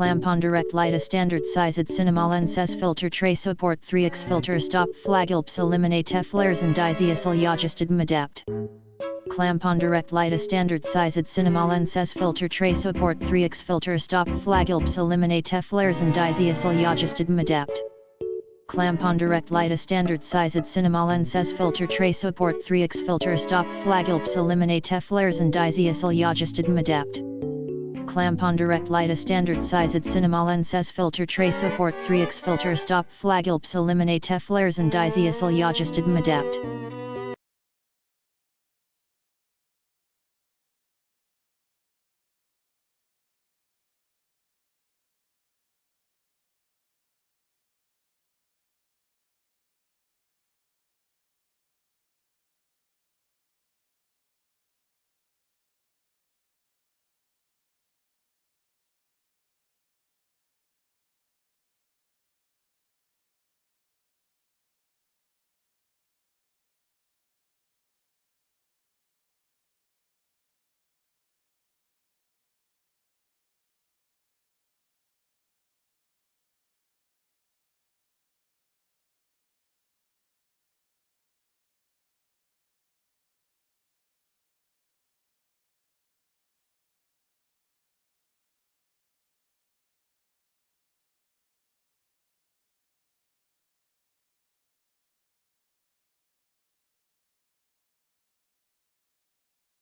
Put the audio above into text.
Clamp on direct light a standard sized cinema lenses filter tray support 3x filter stop flaghelps eliminate flares and diziasil yajustid adapt. Clamp on direct light a standard sized cinema lenses filter tray support 3x filter stop flaghelps eliminate flares and diziasil yajustid adapt. Clamp on direct light a standard sized cinema lenses filter tray support 3x filter stop flaghelps eliminate flares and diziasil yajustid adapt. Clamp on direct light a standard sized cinema lenses filter tray support 3x filter stop flaghelps eliminate flares and diziasil yajustid adapt.